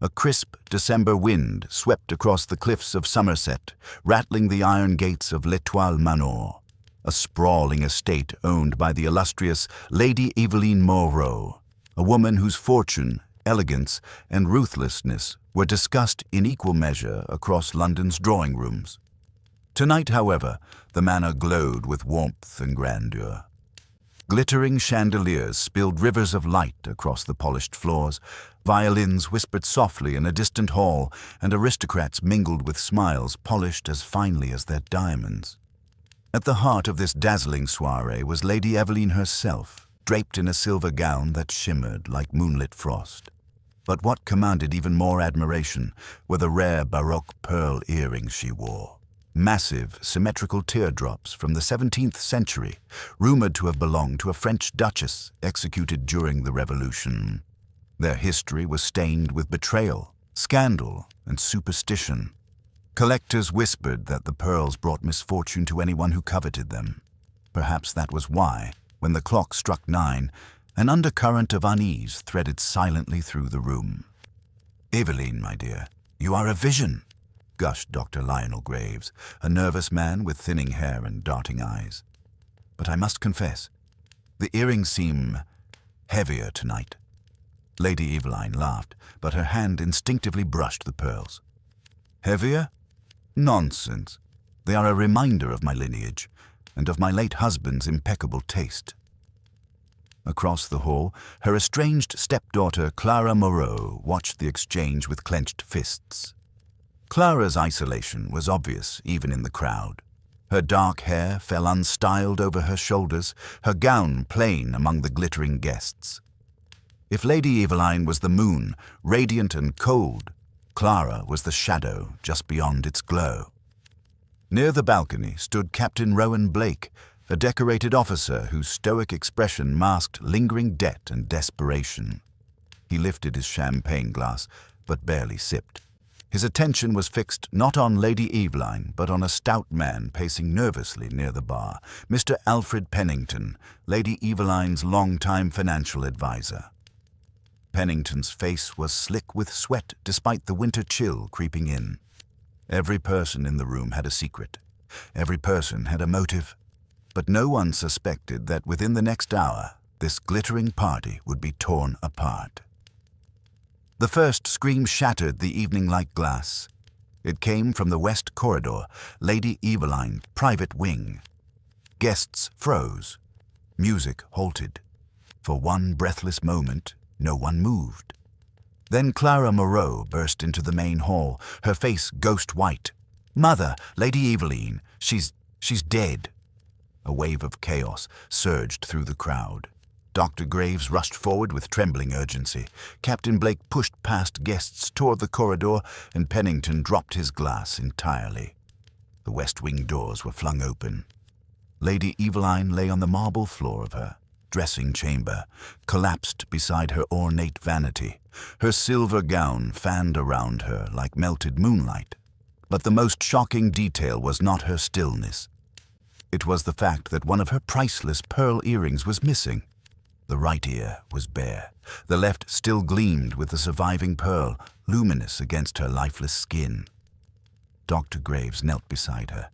A crisp December wind swept across the cliffs of Somerset, rattling the iron gates of L'Etoile Manor, a sprawling estate owned by the illustrious Lady Eveline Moreau, a woman whose fortune, elegance, and ruthlessness were discussed in equal measure across London's drawing rooms. Tonight, however, the manor glowed with warmth and grandeur. Glittering chandeliers spilled rivers of light across the polished floors, violins whispered softly in a distant hall, and aristocrats mingled with smiles polished as finely as their diamonds. At the heart of this dazzling soiree was Lady Eveline herself, draped in a silver gown that shimmered like moonlit frost. But what commanded even more admiration were the rare Baroque pearl earrings she wore. Massive, symmetrical teardrops from the 17th century, rumored to have belonged to a French duchess executed during the Revolution. Their history was stained with betrayal, scandal, and superstition. Collectors whispered that the pearls brought misfortune to anyone who coveted them. Perhaps that was why, when the clock struck 9, an undercurrent of unease threaded silently through the room. "Eveline, my dear, you are a vision," gushed Dr. Lionel Graves, a nervous man with thinning hair and darting eyes. "But I must confess, the earrings seem heavier tonight." Lady Eveline laughed, but her hand instinctively brushed the pearls. "Heavier? Nonsense. They are a reminder of my lineage, and of my late husband's impeccable taste." Across the hall, her estranged stepdaughter Clara Moreau watched the exchange with clenched fists. Clara's isolation was obvious even in the crowd. Her dark hair fell unstyled over her shoulders, her gown plain among the glittering guests. If Lady Eveline was the moon, radiant and cold, Clara was the shadow just beyond its glow. Near the balcony stood Captain Rowan Blake, a decorated officer whose stoic expression masked lingering debt and desperation. He lifted his champagne glass, but barely sipped. His attention was fixed not on Lady Eveline, but on a stout man pacing nervously near the bar, Mr. Alfred Pennington, Lady Eveline's longtime financial advisor. Pennington's face was slick with sweat despite the winter chill creeping in. Every person in the room had a secret. Every person had a motive. But no one suspected that within the next hour, this glittering party would be torn apart. The first scream shattered the evening like glass. It came from the west corridor, Lady Eveline's private wing. Guests froze. Music halted. For one breathless moment, no one moved. Then Clara Moreau burst into the main hall, her face ghost white. "Mother, Lady Eveline, she's dead." A wave of chaos surged through the crowd. Dr. Graves rushed forward with trembling urgency. Captain Blake pushed past guests toward the corridor, and Pennington dropped his glass entirely. The West Wing doors were flung open. Lady Eveline lay on the marble floor of her dressing chamber, collapsed beside her ornate vanity. Her silver gown fanned around her like melted moonlight. But the most shocking detail was not her stillness. It was the fact that one of her priceless pearl earrings was missing. The right ear was bare. The left still gleamed with the surviving pearl, luminous against her lifeless skin. Dr. Graves knelt beside her.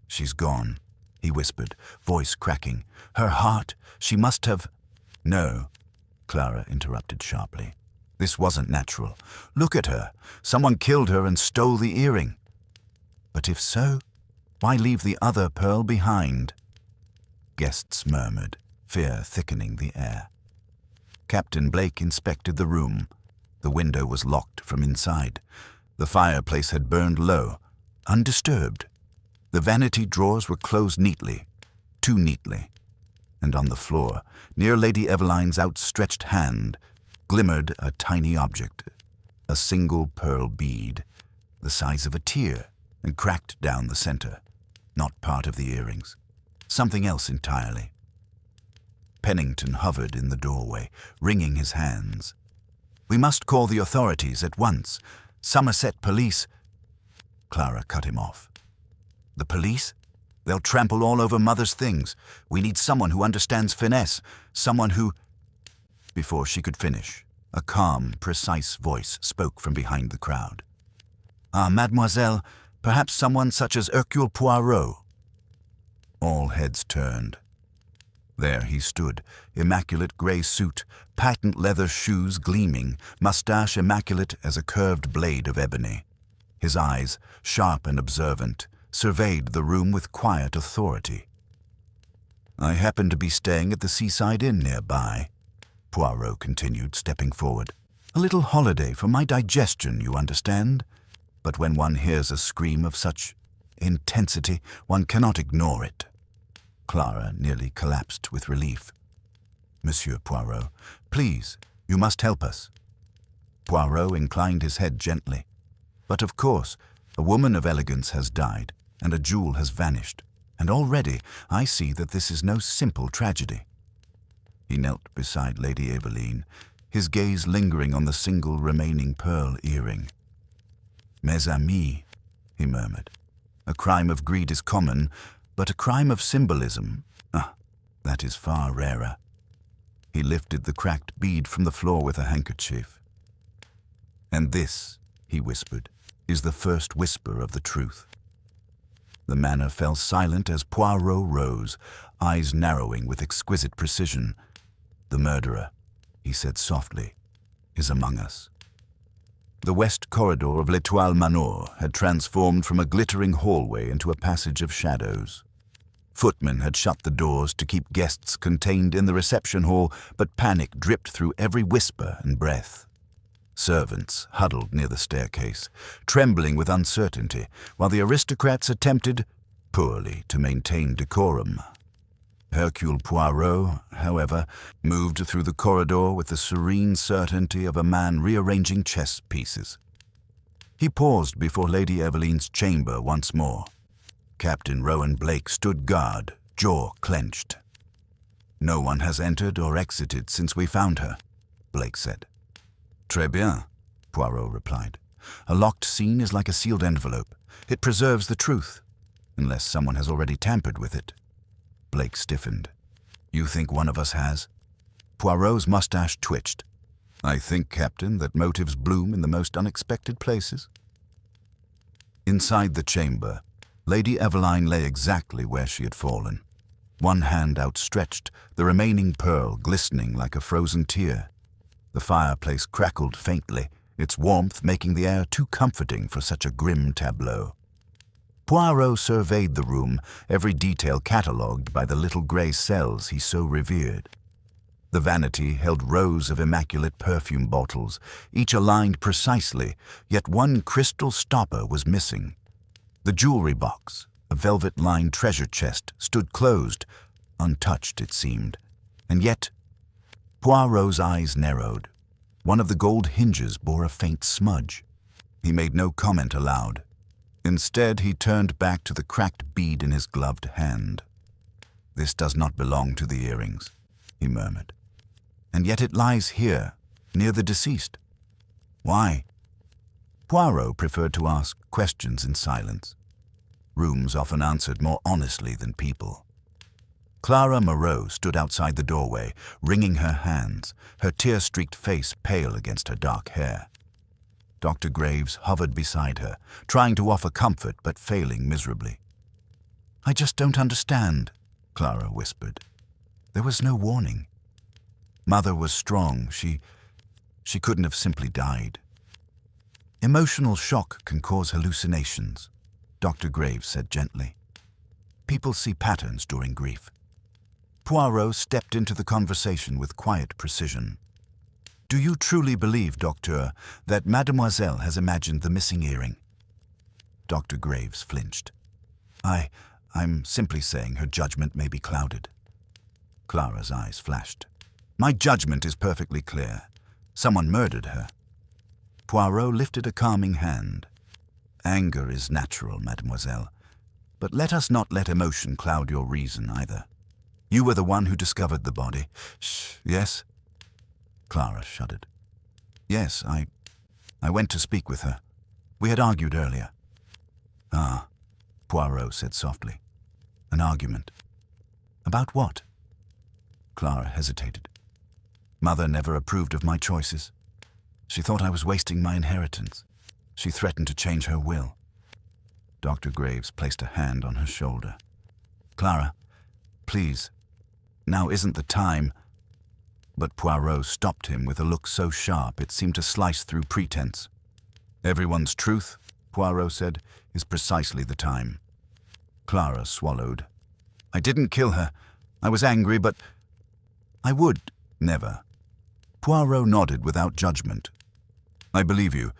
"She's gone," he whispered, voice cracking. "Her heart, she must have—" "No," Clara interrupted sharply. "This wasn't natural. Look at her. Someone killed her and stole the earring." "But if so, why leave the other pearl behind?" Guests murmured, fear thickening the air. Captain Blake inspected the room. The window was locked from inside. The fireplace had burned low, undisturbed. The vanity drawers were closed neatly, too neatly. And on the floor, near Lady Eveline's outstretched hand, glimmered a tiny object, a single pearl bead, the size of a tear, and cracked down the center. Not part of the earrings. Something else entirely. Pennington hovered in the doorway, wringing his hands. "We must call the authorities at once. Somerset police—" Clara cut him off. "The police? They'll trample all over Mother's things. We need someone who understands finesse, someone who—" Before she could finish, A calm, precise voice spoke from behind the crowd. "Ah, mademoiselle, perhaps someone such as Hercule Poirot." All heads turned. There he stood, immaculate grey suit, patent leather shoes gleaming, mustache immaculate as a curved blade of ebony. His eyes, sharp and observant, surveyed the room with quiet authority. "I happen to be staying at the seaside inn nearby," Poirot continued, stepping forward. "A little holiday for my digestion, you understand? But when one hears a scream of such intensity, one cannot ignore it." Clara nearly collapsed with relief. "Monsieur Poirot, please, you must help us." Poirot inclined his head gently. "But of course, a woman of elegance has died, and a jewel has vanished, and already I see that this is no simple tragedy." He knelt beside Lady Eveline, his gaze lingering on the single remaining pearl earring. "Mes amis," he murmured, "a crime of greed is common, but a crime of symbolism, that is far rarer." He lifted the cracked bead from the floor with a handkerchief. "And this," he whispered, "is the first whisper of the truth." The manor fell silent as Poirot rose, eyes narrowing with exquisite precision. "The murderer," he said softly, "is among us." The west corridor of L'Etoile Manor had transformed from a glittering hallway into a passage of shadows. Footmen had shut the doors to keep guests contained in the reception hall, but panic dripped through every whisper and breath. Servants huddled near the staircase, trembling with uncertainty, while the aristocrats attempted, poorly, to maintain decorum. Hercule Poirot, however, moved through the corridor with the serene certainty of a man rearranging chess pieces. He paused before Lady Eveline's chamber once more. Captain Rowan Blake stood guard, jaw clenched. "No one has entered or exited since we found her," Blake said. "Très bien," Poirot replied. "A locked scene is like a sealed envelope. It preserves the truth, unless someone has already tampered with it." Blake stiffened. "You think one of us has?" Poirot's mustache twitched. "I think, Captain, that motives bloom in the most unexpected places." Inside the chamber, Lady Eveline lay exactly where she had fallen. One hand outstretched, the remaining pearl glistening like a frozen tear. The fireplace crackled faintly, its warmth making the air too comforting for such a grim tableau. Poirot surveyed the room, every detail catalogued by the little grey cells he so revered. The vanity held rows of immaculate perfume bottles, each aligned precisely, yet one crystal stopper was missing. The jewelry box, a velvet-lined treasure chest, stood closed, untouched it seemed. And yet, Poirot's eyes narrowed. One of the gold hinges bore a faint smudge. He made no comment aloud. Instead, he turned back to the cracked bead in his gloved hand. "This does not belong to the earrings," he murmured. "And yet it lies here, near the deceased. Why?" Poirot preferred to ask questions in silence. Rooms often answered more honestly than people. Clara Moreau stood outside the doorway, wringing her hands, her tear-streaked face pale against her dark hair. Dr. Graves hovered beside her, trying to offer comfort but failing miserably. "I just don't understand," Clara whispered. "There was no warning. Mother was strong. She couldn't have simply died." "Emotional shock can cause hallucinations," Dr. Graves said gently. "People see patterns during grief." Poirot stepped into the conversation with quiet precision. "Do you truly believe, Docteur, that Mademoiselle has imagined the missing earring?" Dr. Graves flinched. I'm simply saying her judgment may be clouded." Clara's eyes flashed. "My judgment is perfectly clear. Someone murdered her." Poirot lifted a calming hand. "Anger is natural, mademoiselle, but let us not let emotion cloud your reason either. You were the one who discovered the body. Yes?" Clara shuddered. "Yes, I went to speak with her. We had argued earlier." "Ah," Poirot said softly. "An argument. About what?" Clara hesitated. "Mother never approved of my choices," She thought I was wasting my inheritance. She threatened to change her will. Dr. Graves placed a hand on her shoulder. Clara, please, now isn't the time. But Poirot stopped him with a look so sharp it seemed to slice through pretense. Everyone's truth, Poirot said, is precisely the time. Clara swallowed. I didn't kill her. I was angry, but I would never. Poirot nodded without judgment. I believe you,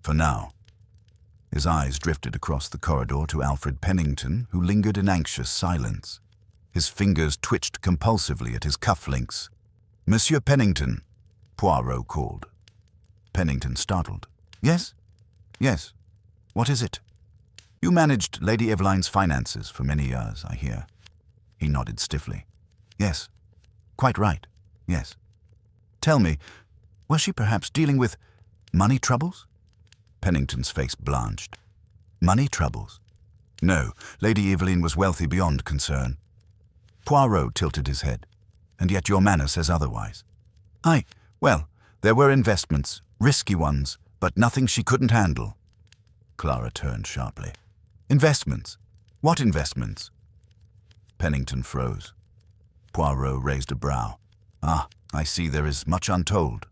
for now. His eyes drifted across the corridor to Alfred Pennington, who lingered in anxious silence. His fingers twitched compulsively at his cufflinks. Monsieur Pennington, Poirot called. Pennington startled. Yes? Yes. What is it? You managed Lady Eveline's finances for many years, I hear. He nodded stiffly. Yes. Quite right. Yes. Tell me, was she perhaps dealing with money troubles? Pennington's face blanched. Money troubles? No, Lady Eveline was wealthy beyond concern. Poirot tilted his head. And yet your manner says otherwise. Well, there were investments, risky ones, but nothing she couldn't handle. Clara turned sharply. Investments? What investments? Pennington froze. Poirot raised a brow. I see there is much untold.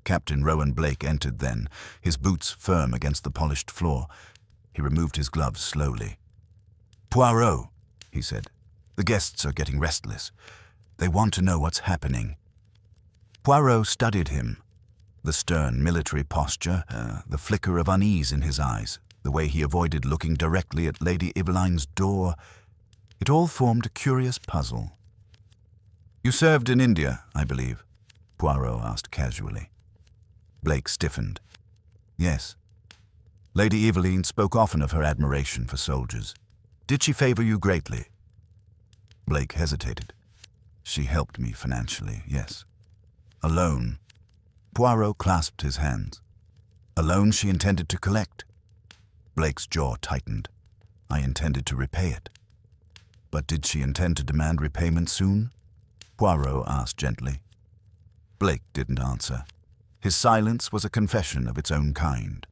Captain Rowan Blake entered then, his boots firm against the polished floor. He removed his gloves slowly. Poirot, he said, the guests are getting restless. They want to know what's happening. Poirot studied him. The stern military posture, the flicker of unease in his eyes, the way he avoided looking directly at Lady Eveline's door, it all formed a curious puzzle. You served in India, I believe, Poirot asked casually. Blake stiffened. Yes. Lady Eveline spoke often of her admiration for soldiers. Did she favor you greatly? Blake hesitated. She helped me financially, yes. A loan. Poirot clasped his hands. A loan she intended to collect. Blake's jaw tightened. I intended to repay it. But did she intend to demand repayment soon? Poirot asked gently. Blake didn't answer. His silence was a confession of its own kind.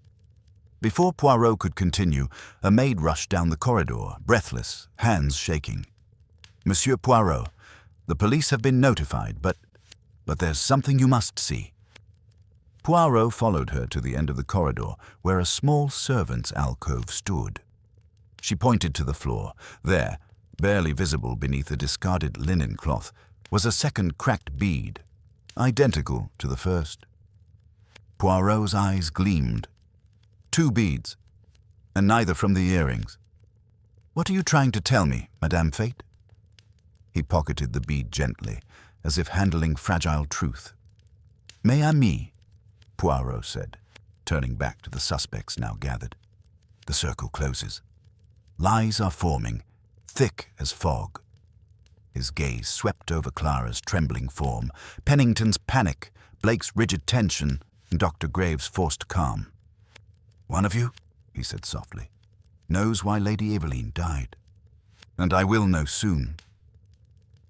Before Poirot could continue, a maid rushed down the corridor, breathless, hands shaking. Monsieur Poirot, the police have been notified, but there's something you must see. Poirot followed her to the end of the corridor, where a small servant's alcove stood. She pointed to the floor. There, barely visible beneath a discarded linen cloth, was a second cracked bead, identical to the first. Poirot's eyes gleamed. 2 beads, and neither from the earrings. What are you trying to tell me, Madame Fate? He pocketed the bead gently, as if handling fragile truth. Mes amis, Poirot said, turning back to the suspects now gathered. The circle closes. Lies are forming, thick as fog. His gaze swept over Clara's trembling form, Pennington's panic, Blake's rigid tension, and Dr. Graves' forced calm. One of you, he said softly, knows why Lady Eveline died. And I will know soon.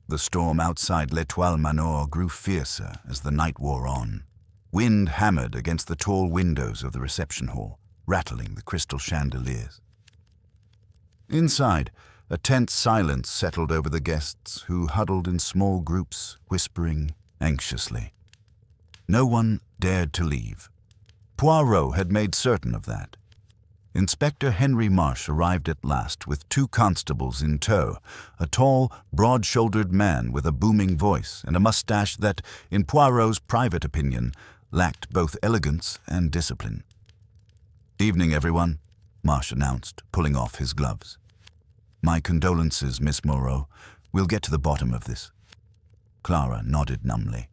The storm outside L'Etoile Manor grew fiercer as the night wore on. Wind hammered against the tall windows of the reception hall, rattling the crystal chandeliers. Inside, a tense silence settled over the guests, who huddled in small groups, whispering anxiously. No one dared to leave. Poirot had made certain of that. Inspector Henry Marsh arrived at last with 2 constables in tow, a tall, broad-shouldered man with a booming voice and a mustache that, in Poirot's private opinion, lacked both elegance and discipline. Evening, everyone, Marsh announced, pulling off his gloves. My condolences, Miss Moreau. We'll get to the bottom of this. Clara nodded numbly.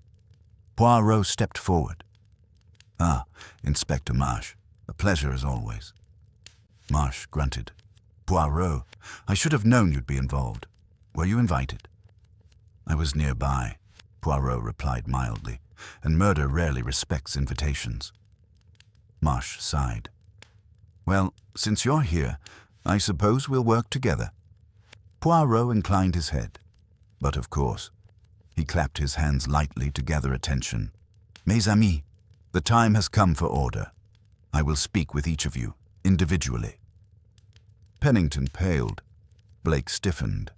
Poirot stepped forward. Inspector Marsh, a pleasure as always. Marsh grunted. Poirot, I should have known you'd be involved. Were you invited? I was nearby, Poirot replied mildly, and murder rarely respects invitations. Marsh sighed. Well, since you're here, I suppose we'll work together. Poirot inclined his head. But of course. He clapped his hands lightly to gather attention. Mes amis, The time has come for order. I will speak with each of you, individually. Pennington paled. Blake stiffened.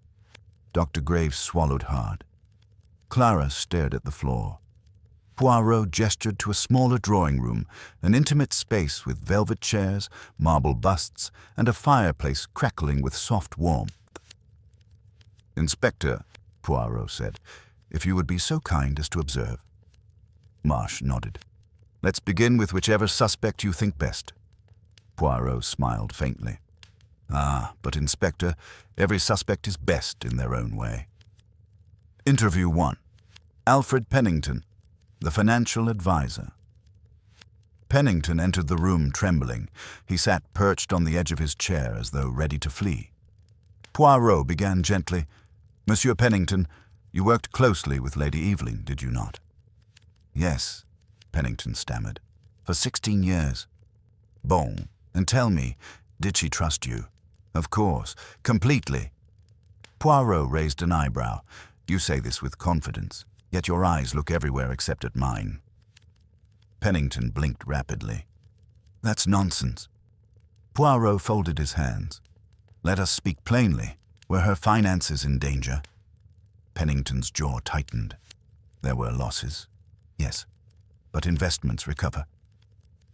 Dr. Graves swallowed hard. Clara stared at the floor. Poirot gestured to a smaller drawing room, an intimate space with velvet chairs, marble busts, and a fireplace crackling with soft warmth. "Inspector," Poirot said, "if you would be so kind as to observe." Marsh nodded. "Let's begin with whichever suspect you think best." Poirot smiled faintly. "Ah, but Inspector, every suspect is best in their own way." Interview 1. Alfred Pennington, the financial advisor. Pennington entered the room trembling. He sat perched on the edge of his chair as though ready to flee. Poirot began gently, "Monsieur Pennington, you worked closely with Lady Eveline, did you not?" "Yes," Pennington stammered, "for 16 years. Bon, and tell me, did she trust you?" "Of course, completely." Poirot raised an eyebrow. "You say this with confidence, yet your eyes look everywhere except at mine." Pennington blinked rapidly. "That's nonsense." Poirot folded his hands. "Let us speak plainly. Were her finances in danger?" Pennington's jaw tightened. "There were losses, yes, but investments recover.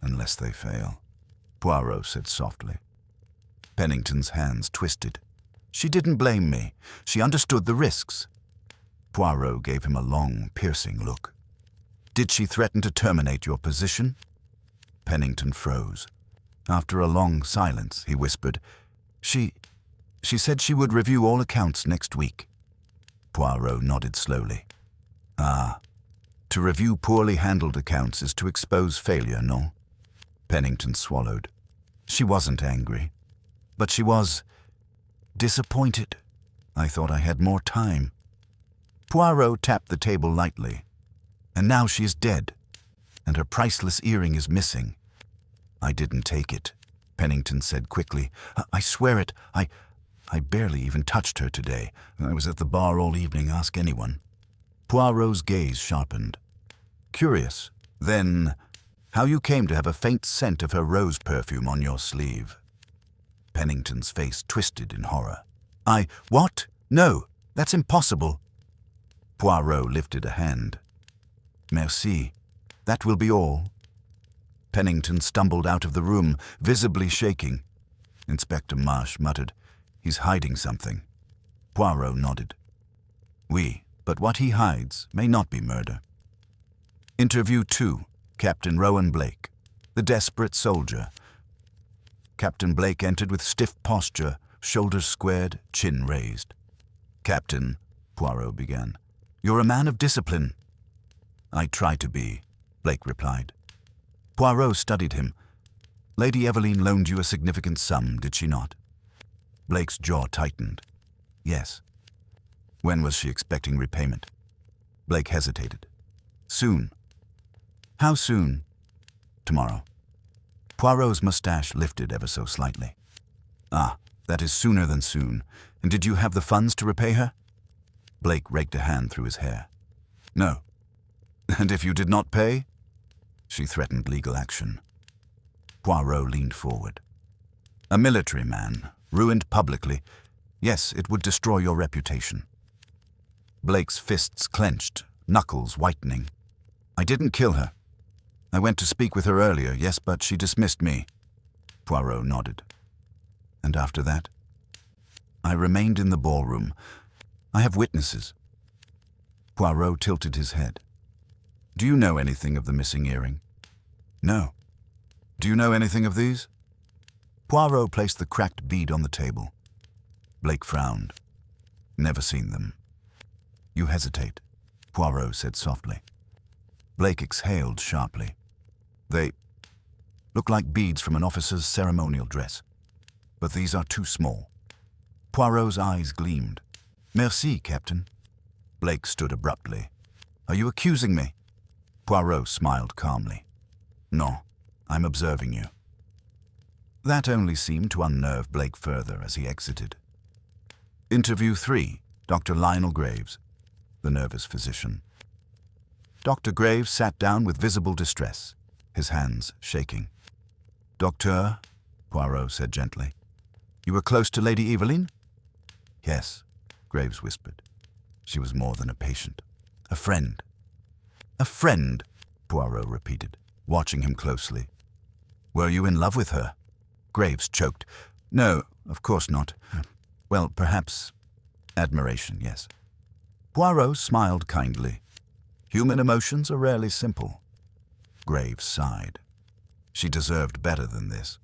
Unless they fail," Poirot said softly. Pennington's hands twisted. "She didn't blame me. She understood the risks." Poirot gave him a long, piercing look. "Did she threaten to terminate your position?" Pennington froze. After a long silence, he whispered, She said she would review all accounts next week." Poirot nodded slowly. "Ah, to review poorly handled accounts is to expose failure, no?" Pennington swallowed. "She wasn't angry, but she was disappointed. I thought I had more time." Poirot tapped the table lightly. "And now she is dead, and her priceless earring is missing." "I didn't take it," Pennington said quickly. I swear it. I barely even touched her today. I was at the bar all evening, ask anyone." Poirot's gaze sharpened. "Curious, then, how you came to have a faint scent of her rose perfume on your sleeve." Pennington's face twisted in horror. What? No, that's impossible." Poirot lifted a hand. "Merci. That will be all." Pennington stumbled out of the room, visibly shaking. Inspector Marsh muttered, "He's hiding something." Poirot nodded. "Oui, but what he hides may not be murder." Interview 2. Captain Rowan Blake, the desperate soldier. Captain Blake entered with stiff posture, shoulders squared, chin raised. "Captain," Poirot began, "you're a man of discipline." "I try to be," Blake replied. Poirot studied him. "Lady Eveline loaned you a significant sum, did she not?" Blake's jaw tightened. "Yes." "When was she expecting repayment?" Blake hesitated. "Soon." "How soon?" "Tomorrow." Poirot's mustache lifted ever so slightly. "Ah, that is sooner than soon. And did you have the funds to repay her?" Blake raked a hand through his hair. "No." "And if you did not pay?" "She threatened legal action." Poirot leaned forward. "A military man, ruined publicly. Yes, it would destroy your reputation." Blake's fists clenched, knuckles whitening. "I didn't kill her. I went to speak with her earlier, yes, but she dismissed me." Poirot nodded. "And after that?" "I remained in the ballroom. I have witnesses." Poirot tilted his head. "Do you know anything of the missing earring?" "No." "Do you know anything of these?" Poirot placed the cracked bead on the table. Blake frowned. "Never seen them." "You hesitate," Poirot said softly. Blake exhaled sharply. "They look like beads from an officer's ceremonial dress, but these are too small." Poirot's eyes gleamed. "Merci, Captain." Blake stood abruptly. "Are you accusing me?" Poirot smiled calmly. "No, I'm observing you." That only seemed to unnerve Blake further as he exited. Interview 3. Dr. Lionel Graves, the nervous physician. Dr. Graves sat down with visible distress. his hands shaking. "Docteur," Poirot said gently. "You were close to Lady Eveline?" "Yes," Graves whispered. "She was more than a patient. A friend." "A friend," Poirot repeated, watching him closely. "Were you in love with her?" Graves choked. "No, of course not. Well, perhaps admiration, yes." Poirot smiled kindly. "Human emotions are rarely simple." Graves sighed. "She deserved better than this.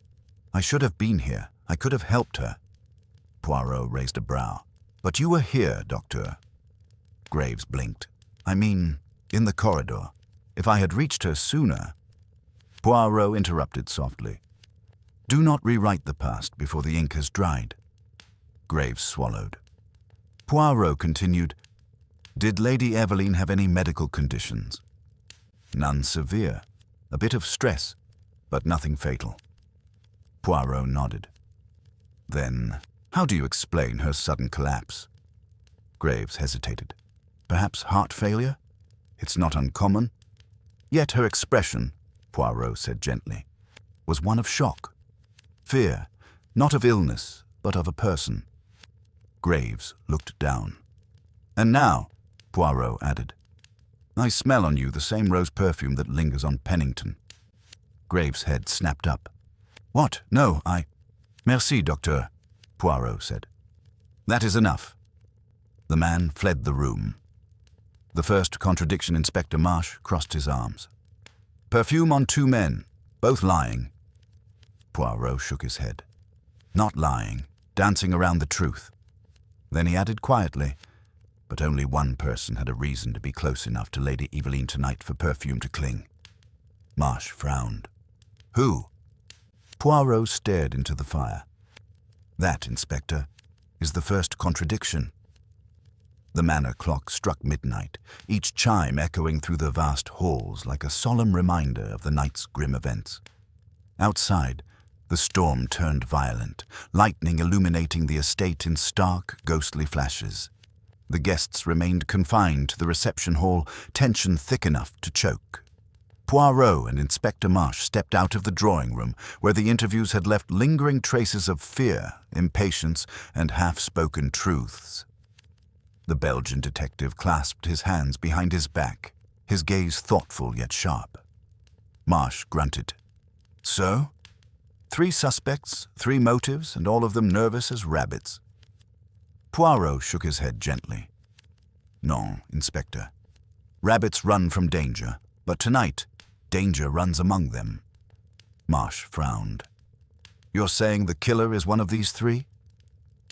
I should have been here. I could have helped her." Poirot raised a brow. "But you were here, Docteur." Graves blinked. "I mean, in the corridor. If I had reached her sooner—" Poirot interrupted softly. "Do not rewrite the past before the ink has dried." Graves swallowed. Poirot continued, "Did Lady Eveline have any medical conditions?" "None severe. A bit of stress, but nothing fatal." Poirot nodded. "Then, how do you explain her sudden collapse?" Graves hesitated. "Perhaps heart failure? It's not uncommon." "Yet her expression," Poirot said gently, "was one of shock. Fear, not of illness, but of a person." Graves looked down. "And now," Poirot added, "I smell on you the same rose perfume that lingers on Pennington." Graves' head snapped up. "What? No, I—" "Merci, Docteur," Poirot said. "That is enough." The man fled the room. The first contradiction Inspector Marsh crossed his arms. "Perfume on two men, both lying." Poirot shook his head. "Not lying, dancing around the truth." Then he added quietly, "But only one person had a reason to be close enough to Lady Eveline tonight for perfume to cling." Marsh frowned. "Who?" Poirot stared into the fire. "That, Inspector, is the first contradiction." The manor clock struck midnight, each chime echoing through the vast halls like a solemn reminder of the night's grim events. Outside, the storm turned violent, lightning illuminating the estate in stark, ghostly flashes. The guests remained confined to the reception hall, tension thick enough to choke. Poirot and Inspector Marsh stepped out of the drawing room, where the interviews had left lingering traces of fear, impatience, and half-spoken truths. The Belgian detective clasped his hands behind his back, his gaze thoughtful yet sharp. Marsh grunted. "So? 3 suspects, 3 motives, and all of them nervous as rabbits." Poirot shook his head gently. "Non, Inspector. Rabbits run from danger, but tonight, danger runs among them." Marsh frowned. "You're saying the killer is one of these 3?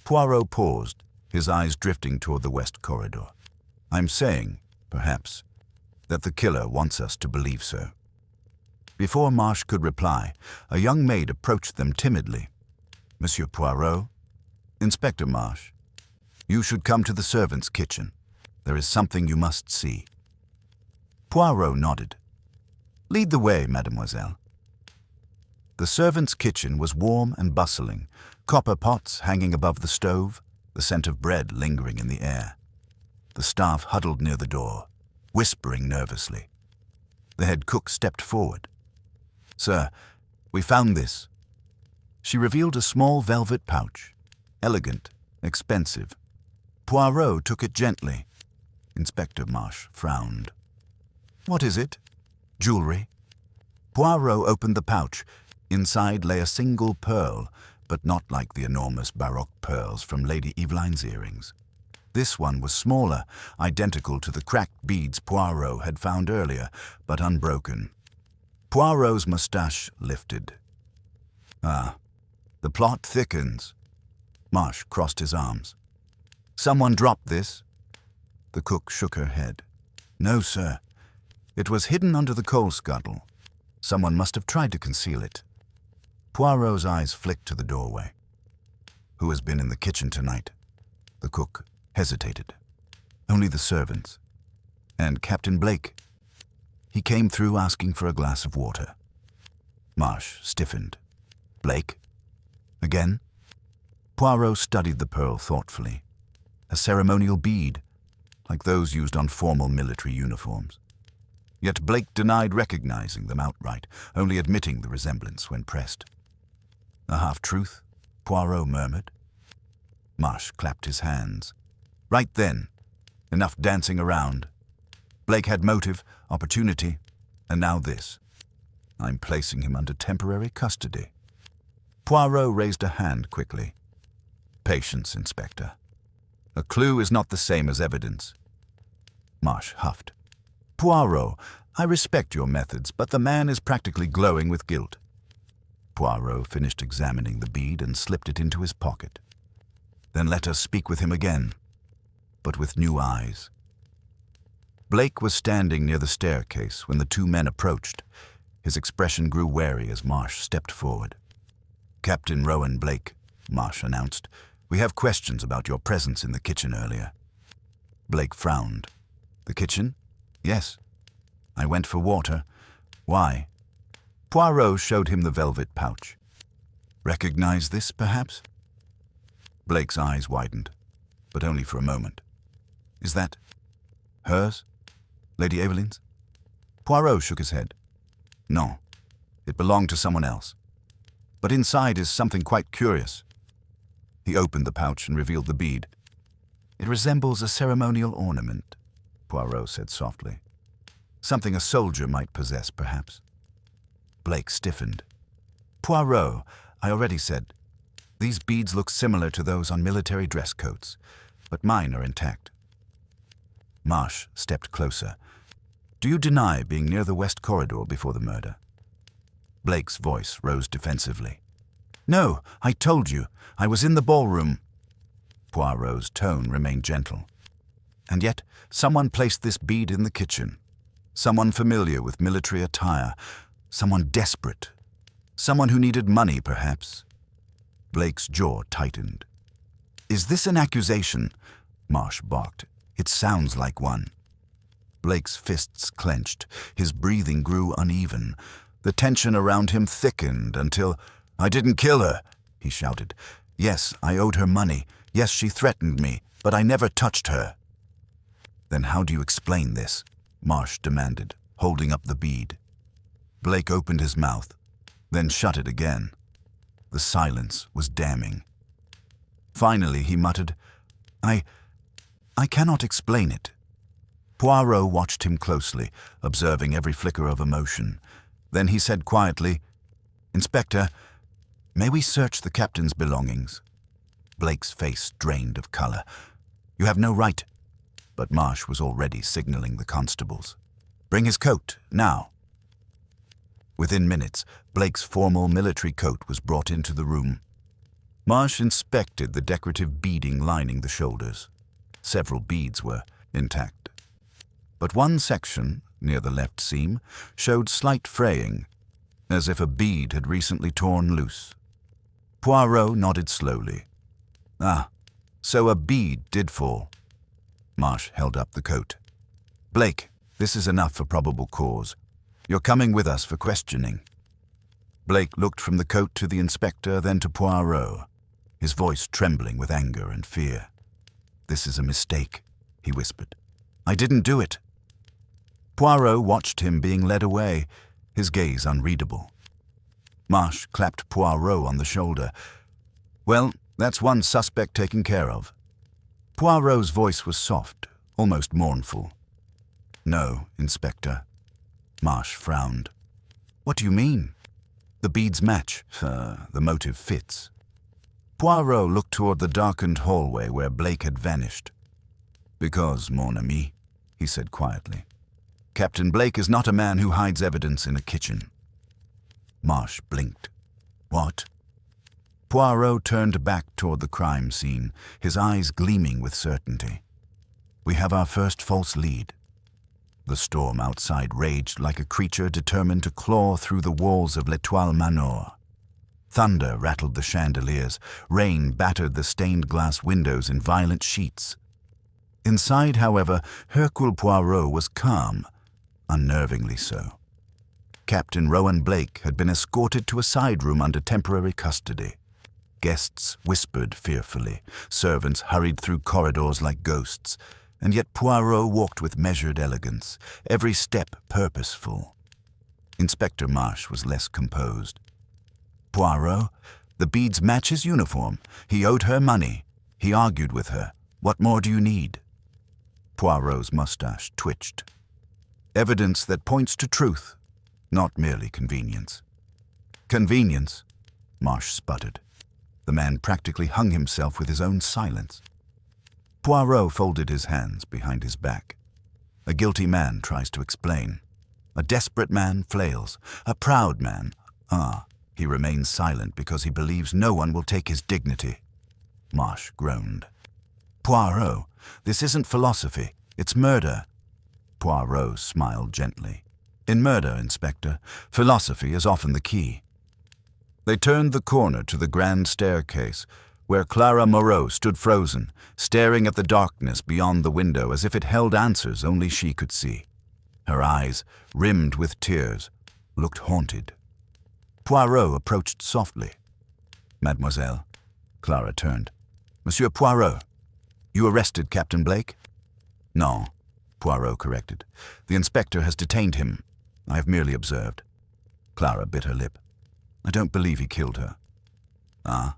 Poirot paused, his eyes drifting toward the west corridor. "I'm saying, perhaps, that the killer wants us to believe so." Before Marsh could reply, a young maid approached them timidly. "Monsieur Poirot?" "Inspector Marsh, you should come to the servants' kitchen. There is something you must see." Poirot nodded. "Lead the way, mademoiselle." The servants' kitchen was warm and bustling, copper pots hanging above the stove, the scent of bread lingering in the air. The staff huddled near the door, whispering nervously. The head cook stepped forward. "Sir, we found this." She revealed a small velvet pouch, elegant, expensive. Poirot took it gently. Inspector Marsh frowned. "What is it?" "Jewelry." Poirot opened the pouch. Inside lay a single pearl, but not like the enormous Baroque pearls from Lady Eveline's earrings. This one was smaller, identical to the cracked beads Poirot had found earlier, but unbroken. Poirot's mustache lifted. "Ah, the plot thickens." Marsh crossed his arms. "Someone dropped this?" The cook shook her head. "No, sir. It was hidden under the coal scuttle. Someone must have tried to conceal it." Poirot's eyes flicked to the doorway. "Who has been in the kitchen tonight?" The cook hesitated. "Only the servants. And Captain Blake. He came through asking for a glass of water." Marsh stiffened. "Blake? Again?" Poirot studied the pearl thoughtfully. A ceremonial bead, like those used on formal military uniforms. Yet Blake denied recognizing them outright, only admitting the resemblance when pressed. "A half-truth?" Poirot murmured. Marsh clapped his hands. "Right then. Enough dancing around. Blake had motive, opportunity, and now this. I'm placing him under temporary custody." Poirot raised a hand quickly. "Patience, Inspector. A clue is not the same as evidence." Marsh huffed. "Poirot, I respect your methods, but the man is practically glowing with guilt." Poirot finished examining the bead and slipped it into his pocket. "Then let us speak with him again, but with new eyes." Blake was standing near the staircase when the two men approached. His expression grew wary as Marsh stepped forward. "Captain Rowan Blake," Marsh announced, "we have questions about your presence in the kitchen earlier." Blake frowned. "The kitchen?" "Yes. I went for water." "Why?" Poirot showed him the velvet pouch. "Recognize this, perhaps?" Blake's eyes widened, but only for a moment. "Is that hers? Lady Eveline's?" Poirot shook his head. "No, it belonged to someone else. But inside is something quite curious." He opened the pouch and revealed the bead. "It resembles a ceremonial ornament," Poirot said softly. "Something a soldier might possess, perhaps." Blake stiffened. "Poirot, I already said, these beads look similar to those on military dress coats, but mine are intact." Marsh stepped closer. "Do you deny being near the west corridor before the murder?" Blake's voice rose defensively. "No, I told you. I was in the ballroom." Poirot's tone remained gentle. "And yet, someone placed this bead in the kitchen. Someone familiar with military attire. Someone desperate. Someone who needed money, perhaps." Blake's jaw tightened. "Is this an accusation?" Marsh barked. "It sounds like one." Blake's fists clenched. His breathing grew uneven. The tension around him thickened until, "I didn't kill her," he shouted. "Yes, I owed her money. Yes, she threatened me, but I never touched her." "Then how do you explain this?" Marsh demanded, holding up the bead. Blake opened his mouth, then shut it again. The silence was damning. Finally, he muttered, I cannot explain it." Poirot watched him closely, observing every flicker of emotion. Then he said quietly, "Inspector, may we search the captain's belongings?" Blake's face drained of color. "You have no right." But Marsh was already signaling the constables. "Bring his coat, now." Within minutes, Blake's formal military coat was brought into the room. Marsh inspected the decorative beading lining the shoulders. Several beads were intact. But one section, near the left seam, showed slight fraying, as if a bead had recently torn loose. Poirot nodded slowly. "Ah, so a bead did fall." Marsh held up the coat. "Blake, this is enough for probable cause. You're coming with us for questioning." Blake looked from the coat to the inspector, then to Poirot, his voice trembling with anger and fear. "This is a mistake," he whispered. "I didn't do it." Poirot watched him being led away, his gaze unreadable. Marsh clapped Poirot on the shoulder. "Well, that's one suspect taken care of." Poirot's voice was soft, almost mournful. "No, Inspector." Marsh frowned. "What do you mean?" "The beads match. The motive fits." Poirot looked toward the darkened hallway where Blake had vanished. "Because, mon ami," he said quietly, "Captain Blake is not a man who hides evidence in a kitchen." Marsh blinked. "What?" Poirot turned back toward the crime scene, his eyes gleaming with certainty. "We have our first false lead." The storm outside raged like a creature determined to claw through the walls of L'Etoile Manor. Thunder rattled the chandeliers, rain battered the stained glass windows in violent sheets. Inside, however, Hercule Poirot was calm, unnervingly so. Captain Rowan Blake had been escorted to a side room under temporary custody. Guests whispered fearfully. Servants hurried through corridors like ghosts. and yet Poirot walked with measured elegance, every step purposeful. Inspector Marsh was less composed. Poirot, the beads match his uniform. He owed her money. He argued with her. What more do you need? Poirot's mustache twitched. Evidence that points to truth, not merely convenience. Convenience, Marsh sputtered. The man practically hung himself with his own silence. Poirot folded his hands behind his back. A guilty man tries to explain. A desperate man flails. A proud man, he remains silent because he believes no one will take his dignity. Marsh groaned. Poirot, this isn't philosophy, it's murder. Poirot smiled gently. In murder, Inspector, philosophy is often the key. They turned the corner to the grand staircase, where Clara Moreau stood frozen, staring at the darkness beyond the window as if it held answers only she could see. Her eyes, rimmed with tears, looked haunted. Poirot approached softly. Mademoiselle, Clara turned. Monsieur Poirot, you arrested Captain Blake? No, Poirot corrected. The inspector has detained him. I have merely observed. Clara bit her lip. I don't believe he killed her. Ah?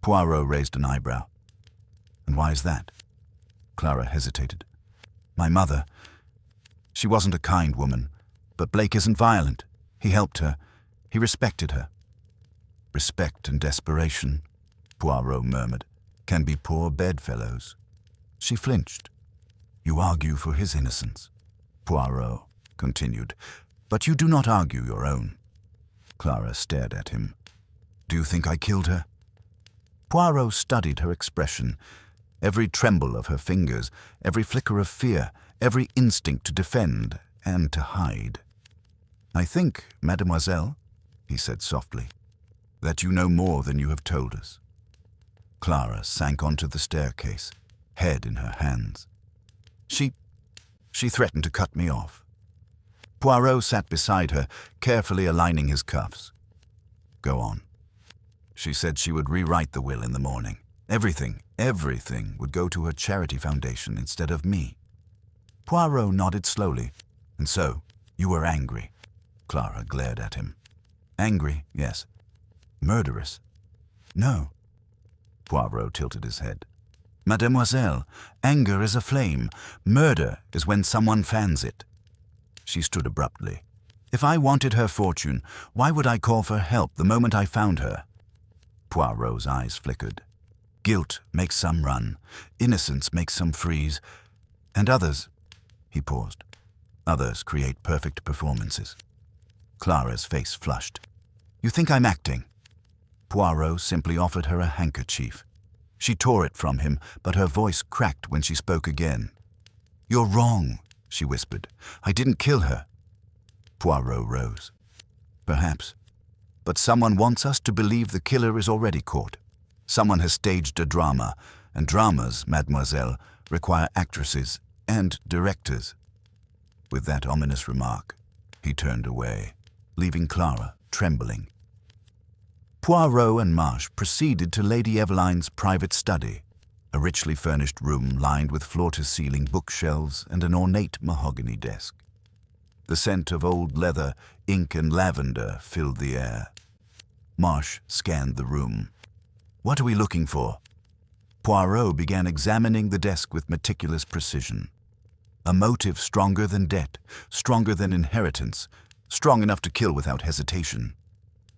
Poirot raised an eyebrow. And why is that? Clara hesitated. My mother. She wasn't a kind woman, but Blake isn't violent. He helped her. He respected her. Respect and desperation, Poirot murmured, can be poor bedfellows. She flinched. You argue for his innocence, Poirot continued, but you do not argue your own. Clara stared at him. Do you think I killed her? Poirot studied her expression, every tremble of her fingers, every flicker of fear, every instinct to defend and to hide. I think, mademoiselle, he said softly, that you know more than you have told us. Clara sank onto the staircase, head in her hands. She threatened to cut me off. Poirot sat beside her, carefully aligning his cuffs. Go on. She said she would rewrite the will in the morning. Everything would go to her charity foundation instead of me. Poirot nodded slowly. And so, you were angry. Clara glared at him. Angry, yes. Murderous? No. Poirot tilted his head. Mademoiselle, anger is a flame. Murder is when someone fans it. She stood abruptly. If I wanted her fortune, why would I call for help the moment I found her? Poirot's eyes flickered. Guilt makes some run. Innocence makes some freeze. And others, he paused. Others create perfect performances. Clara's face flushed. You think I'm acting? Poirot simply offered her a handkerchief. She tore it from him, but her voice cracked when she spoke again. You're wrong, she whispered. I didn't kill her. Poirot rose. Perhaps. But someone wants us to believe the killer is already caught. Someone has staged a drama, and dramas, mademoiselle, require actresses and directors. With that ominous remark, he turned away, leaving Clara trembling. Poirot and Marsh proceeded to Lady Eveline's private study, a richly furnished room lined with floor-to-ceiling bookshelves and an ornate mahogany desk. The scent of old leather, ink and lavender filled the air. Marsh scanned the room. What are we looking for? Poirot began examining the desk with meticulous precision. A motive stronger than debt, stronger than inheritance, strong enough to kill without hesitation.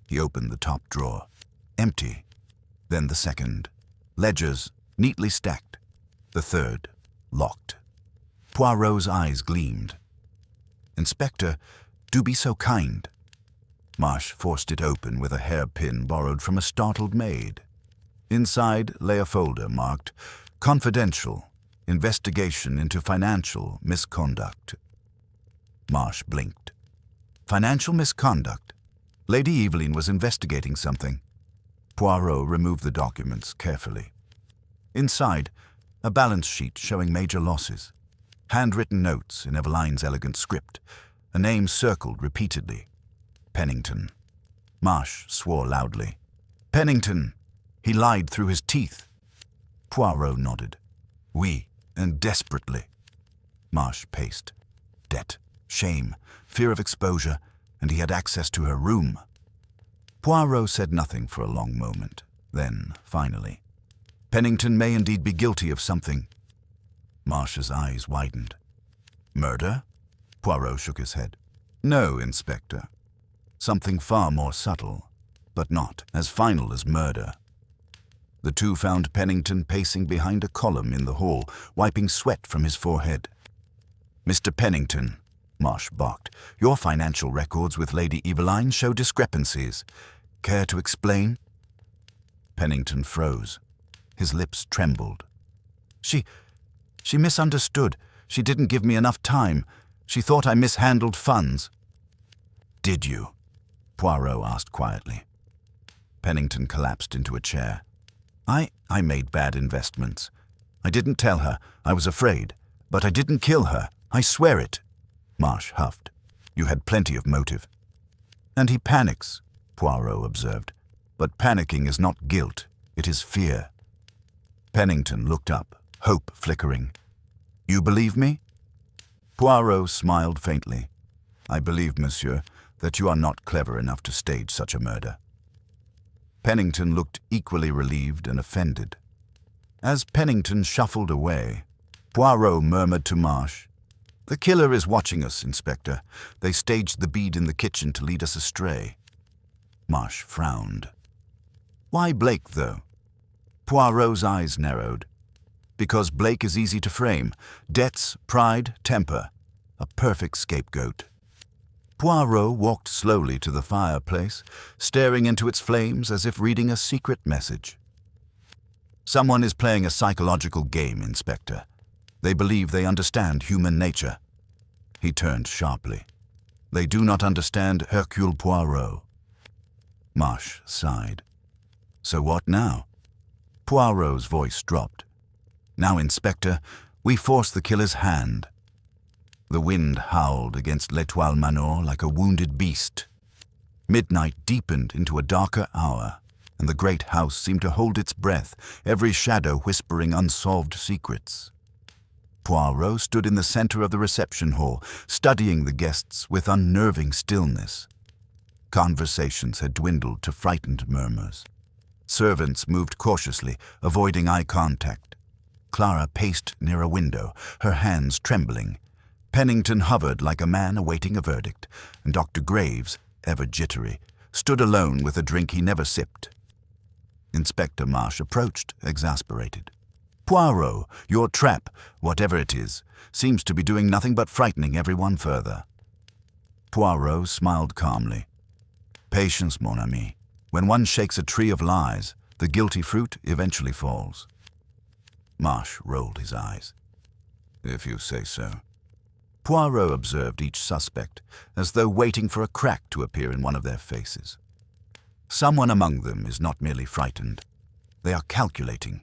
He opened the top drawer. Empty. Then the second. Ledgers, neatly stacked. The third, locked. Poirot's eyes gleamed. Inspector, do be so kind. Marsh forced it open with a hairpin borrowed from a startled maid. Inside lay a folder marked, Confidential, Investigation into Financial Misconduct. Marsh blinked. Financial misconduct? Lady Eveline was investigating something. Poirot removed the documents carefully. Inside, a balance sheet showing major losses. Handwritten notes in Eveline's elegant script, a name circled repeatedly. Pennington. Marsh swore loudly. Pennington! He lied through his teeth. Poirot nodded. Oui, and desperately. Marsh paced. Debt, shame, fear of exposure, and he had access to her room. Poirot said nothing for a long moment. Then, finally, "Pennington may indeed be guilty of something." Marsh's eyes widened. "Murder?" Poirot shook his head. "No, Inspector. Something far more subtle, but not as final as murder." The two found Pennington pacing behind a column in the hall, wiping sweat from his forehead. "Mr. Pennington," Marsh barked, "your financial records with Lady Eveline show discrepancies. Care to explain?" Pennington froze. His lips trembled. She misunderstood. She didn't give me enough time. She thought I mishandled funds." "Did you?" Poirot asked quietly. Pennington collapsed into a chair. I made bad investments. I didn't tell her. I was afraid. But I didn't kill her. I swear it." Marsh huffed. "You had plenty of motive." "And he panics," Poirot observed. "But panicking is not guilt. It is fear." Pennington looked up, hope flickering. "You believe me?" Poirot smiled faintly. "I believe, monsieur, that you are not clever enough to stage such a murder." Pennington looked equally relieved and offended. As Pennington shuffled away, Poirot murmured to Marsh, "The killer is watching us, Inspector. They staged the bead in the kitchen to lead us astray." Marsh frowned. "Why Blake, though?" Poirot's eyes narrowed. "Because Blake is easy to frame. Debts, pride, temper. A perfect scapegoat." Poirot walked slowly to the fireplace, staring into its flames as if reading a secret message. "Someone is playing a psychological game, Inspector. They believe they understand human nature." He turned sharply. "They do not understand Hercule Poirot." Marsh sighed. "So what now?" Poirot's voice dropped. "Now, Inspector, we force the killer's hand." The wind howled against L'Etoile Manor like a wounded beast. Midnight deepened into a darker hour, and the great house seemed to hold its breath, every shadow whispering unsolved secrets. Poirot stood in the center of the reception hall, studying the guests with unnerving stillness. Conversations had dwindled to frightened murmurs. Servants moved cautiously, avoiding eye contact. Clara paced near a window, her hands trembling. Pennington hovered like a man awaiting a verdict, and Dr. Graves, ever jittery, stood alone with a drink he never sipped. Inspector Marsh approached, exasperated. "Poirot, your trap, whatever it is, seems to be doing nothing but frightening everyone further." Poirot smiled calmly. "Patience, mon ami. When one shakes a tree of lies, the guilty fruit eventually falls." Marsh rolled his eyes. "If you say so." Poirot observed each suspect, as though waiting for a crack to appear in one of their faces. Someone among them is not merely frightened. They are calculating.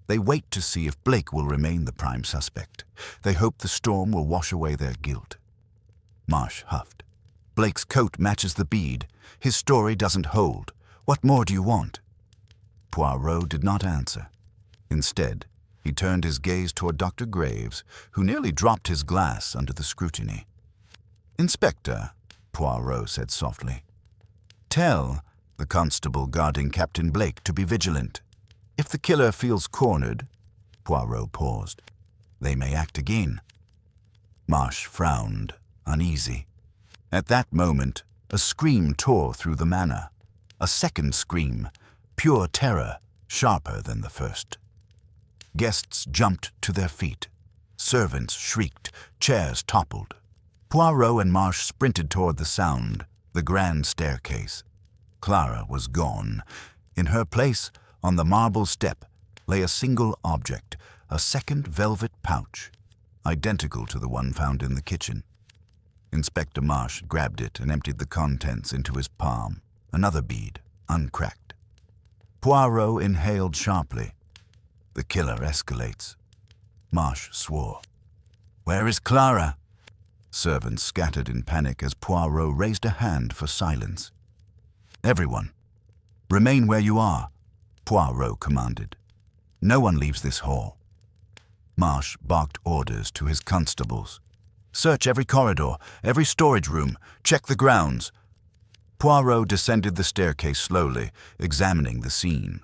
They wait to see if Blake will remain the prime suspect. They hope the storm will wash away their guilt. Marsh huffed. "Blake's coat matches the bead. His story doesn't hold. What more do you want?" Poirot did not answer. Instead, he turned his gaze toward Dr. Graves, who nearly dropped his glass under the scrutiny. "Inspector," Poirot said softly, "tell the constable guarding Captain Blake to be vigilant. If the killer feels cornered," Poirot paused, "they may act again." Marsh frowned, uneasy. At that moment, a scream tore through the manor. A second scream, pure terror, sharper than the first. Guests jumped to their feet. Servants shrieked. Chairs toppled. Poirot and Marsh sprinted toward the sound, the grand staircase. Clara was gone. In her place, on the marble step, lay a single object, a second velvet pouch, identical to the one found in the kitchen. Inspector Marsh grabbed it and emptied the contents into his palm, another bead, uncracked. Poirot inhaled sharply. The killer escalates. Marsh swore. "Where is Clara?" Servants scattered in panic as Poirot raised a hand for silence. "Everyone, remain where you are," Poirot commanded. "No one leaves this hall." Marsh barked orders to his constables. "Search every corridor, every storage room, check the grounds." Poirot descended the staircase slowly, examining the scene.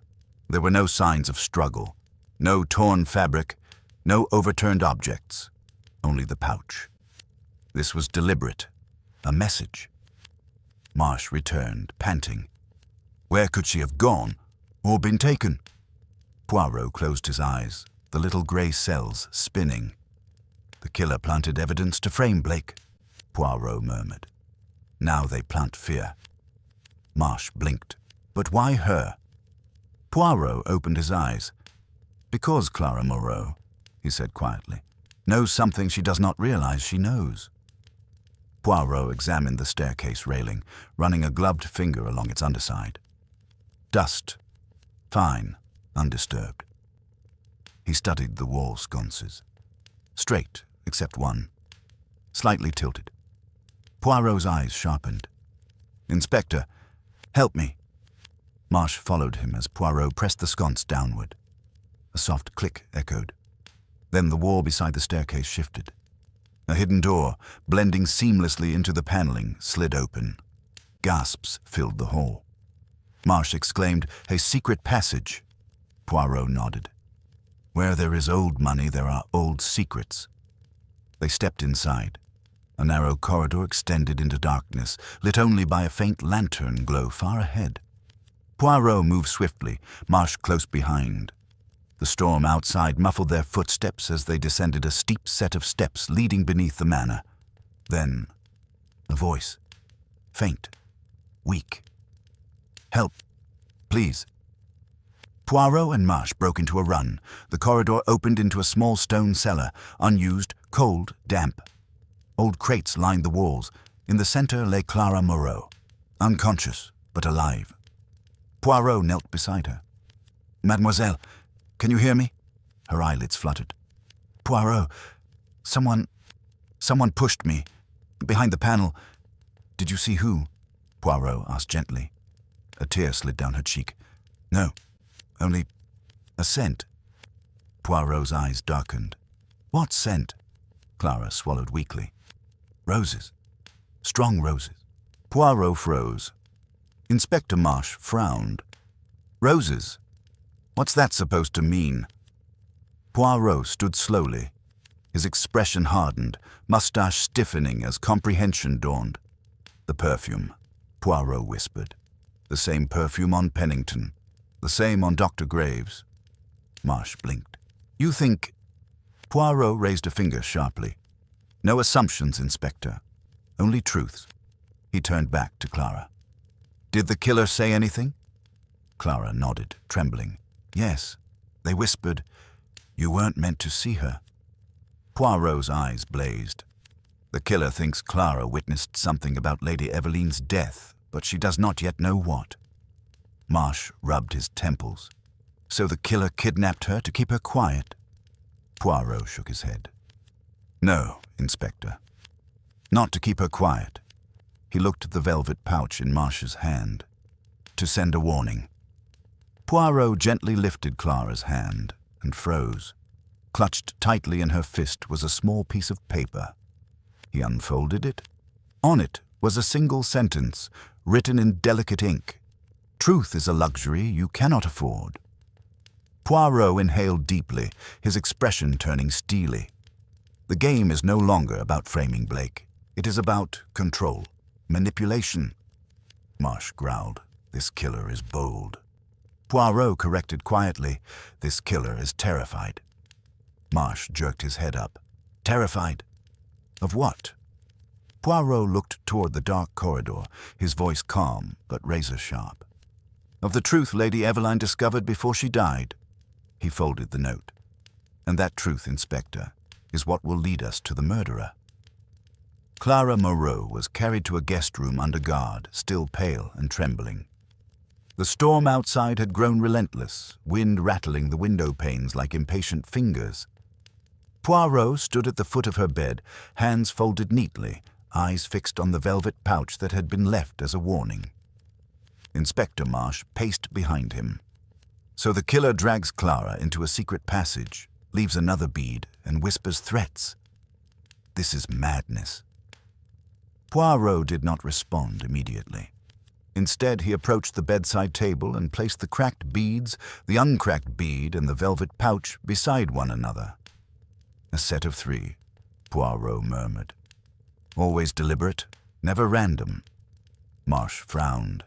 There were no signs of struggle, no torn fabric, no overturned objects, only the pouch. This was deliberate, a message. Marsh returned, panting. Where could she have gone, or been taken? Poirot closed his eyes, the little grey cells spinning. The killer planted evidence to frame Blake, Poirot murmured. Now they plant fear. Marsh blinked. But why her? Poirot opened his eyes. Because Clara Moreau, he said quietly, knows something she does not realize she knows. Poirot examined the staircase railing, running a gloved finger along its underside. Dust. Fine, undisturbed. He studied the wall sconces. Straight, except one. Slightly tilted. Poirot's eyes sharpened. "Inspector, help me." Marsh followed him as Poirot pressed the sconce downward. A soft click echoed. Then the wall beside the staircase shifted. A hidden door, blending seamlessly into the paneling, slid open. Gasps filled the hall. Marsh exclaimed, "A secret passage." Poirot nodded. Where there is old money, there are old secrets. They stepped inside. A narrow corridor extended into darkness, lit only by a faint lantern glow far ahead. Poirot moved swiftly, Marsh close behind. The storm outside muffled their footsteps as they descended a steep set of steps leading beneath the manor. Then, a voice. Faint. Weak. "Help. Please." Poirot and Marsh broke into a run. The corridor opened into a small stone cellar, unused, cold, damp. Old crates lined the walls. In the center lay Clara Moreau, unconscious but alive. Poirot knelt beside her. "Mademoiselle, can you hear me?" Her eyelids fluttered. "Poirot, someone pushed me. Behind the panel. Did you see who?" Poirot asked gently. A tear slid down her cheek. "No, only a scent." Poirot's eyes darkened. "What scent?" Clara swallowed weakly. "Roses. Strong roses." Poirot froze. Inspector Marsh frowned. "Roses? What's that supposed to mean?" Poirot stood slowly. His expression hardened, mustache stiffening as comprehension dawned. "The perfume," Poirot whispered. "The same perfume on Pennington. The same on Dr. Graves." Marsh blinked. "You think—" Poirot raised a finger sharply. "No assumptions, Inspector. Only truths." He turned back to Clara. "Did the killer say anything?" Clara nodded, trembling. "Yes. They whispered, 'You weren't meant to see her.'" Poirot's eyes blazed. "The killer thinks Clara witnessed something about Lady Eveline's death, but she does not yet know what." Marsh rubbed his temples. "So the killer kidnapped her to keep her quiet?" Poirot shook his head. "No, Inspector. Not to keep her quiet." He looked at the velvet pouch in Marsh's hand. "To send a warning." Poirot gently lifted Clara's hand and froze. Clutched tightly in her fist was a small piece of paper. He unfolded it. On it was a single sentence, written in delicate ink. "Truth is a luxury you cannot afford." Poirot inhaled deeply, his expression turning steely. The game is no longer about framing Blake. It is about control, manipulation. Marsh growled. "This killer is bold." Poirot corrected quietly. "This killer is terrified." Marsh jerked his head up. "Terrified? Of what?" Poirot looked toward the dark corridor, his voice calm but razor-sharp. "Of the truth Lady Eveline discovered before she died." He folded the note. "And that truth, Inspector, is what will lead us to the murderer." Clara Moreau was carried to a guest room under guard, still pale and trembling. The storm outside had grown relentless, wind rattling the window panes like impatient fingers. Poirot stood at the foot of her bed, hands folded neatly, eyes fixed on the velvet pouch that had been left as a warning. Inspector Marsh paced behind him. "So the killer drags Clara into a secret passage. leaves another bead, and whispers threats. This is madness. Poirot did not respond immediately. Instead, he approached the bedside table and placed the cracked beads, the uncracked bead, and the velvet pouch beside one another. A set of 3, Poirot murmured. Always deliberate, never random. Marsh frowned.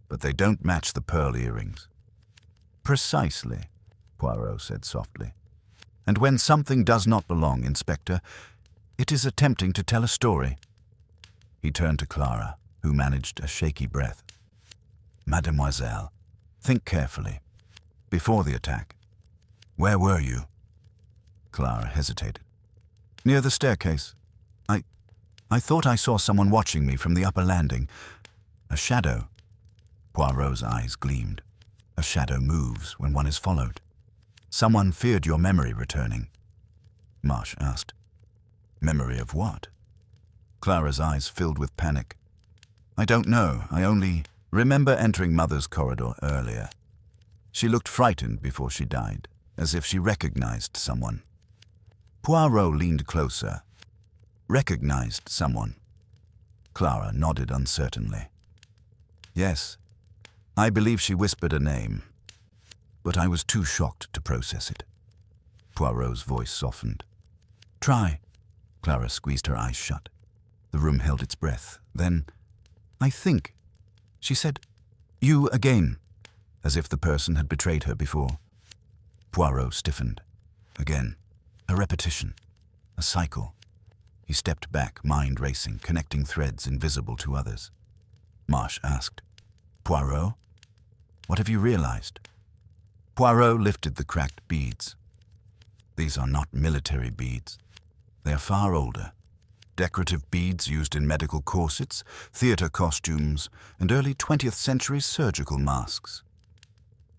But they don't match the pearl earrings. Precisely, Poirot said softly. And when something does not belong, Inspector, it is attempting to tell a story. He turned to Clara, who managed a shaky breath. Mademoiselle, think carefully. Before the attack, where were you? Clara hesitated. Near the staircase. I thought I saw someone watching me from the upper landing. A shadow. Poirot's eyes gleamed. A shadow moves when one is followed. Someone feared your memory returning. Marsh asked. Memory of what? Clara's eyes filled with panic. I don't know. I only remember entering Mother's corridor earlier. She looked frightened before she died, as if she recognized someone. Poirot leaned closer. Recognized someone. Clara nodded uncertainly. Yes, I believe she whispered a name, but I was too shocked to process it. Poirot's voice softened. Try. Clara squeezed her eyes shut. The room held its breath. Then, I think, she said, you again, as if the person had betrayed her before. Poirot stiffened. Again, a repetition, a cycle. He stepped back, mind racing, connecting threads invisible to others. Marsh asked, Poirot, what have you realized? Poirot lifted the cracked beads. These are not military beads. They are far older. Decorative beads used in medical corsets, theater costumes, and early 20th century surgical masks.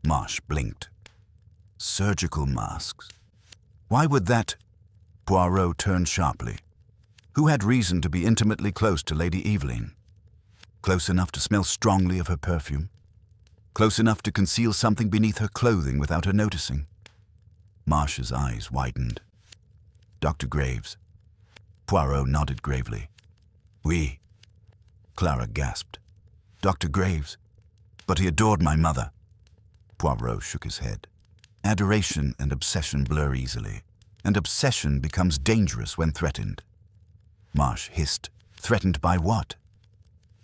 Marsh blinked. Surgical masks? Why would that? Poirot turned sharply. Who had reason to be intimately close to Lady Eveline? Close enough to smell strongly of her perfume? Close enough to conceal something beneath her clothing without her noticing? Marsh's eyes widened. Dr. Graves. Poirot nodded gravely. Oui. Clara gasped. Dr. Graves. But he adored my mother. Poirot shook his head. Adoration and obsession blur easily, and obsession becomes dangerous when threatened. Marsh hissed. Threatened by what?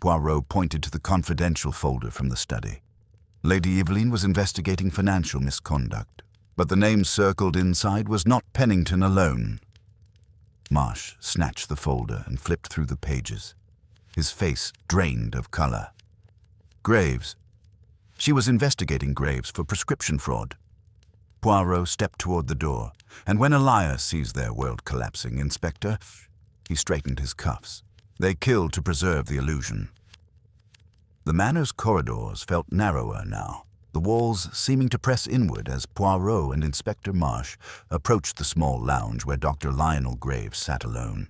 Poirot pointed to the confidential folder from the study. Lady Eveline was investigating financial misconduct, but the name circled inside was not Pennington alone. Marsh snatched the folder and flipped through the pages, his face drained of color. Graves. She was investigating Graves for prescription fraud. Poirot stepped toward the door, and when a liar sees their world collapsing, Inspector, he straightened his cuffs. They killed to preserve the illusion. The manor's corridors felt narrower now, the walls seeming to press inward as Poirot and Inspector Marsh approached the small lounge where Dr. Lionel Graves sat alone.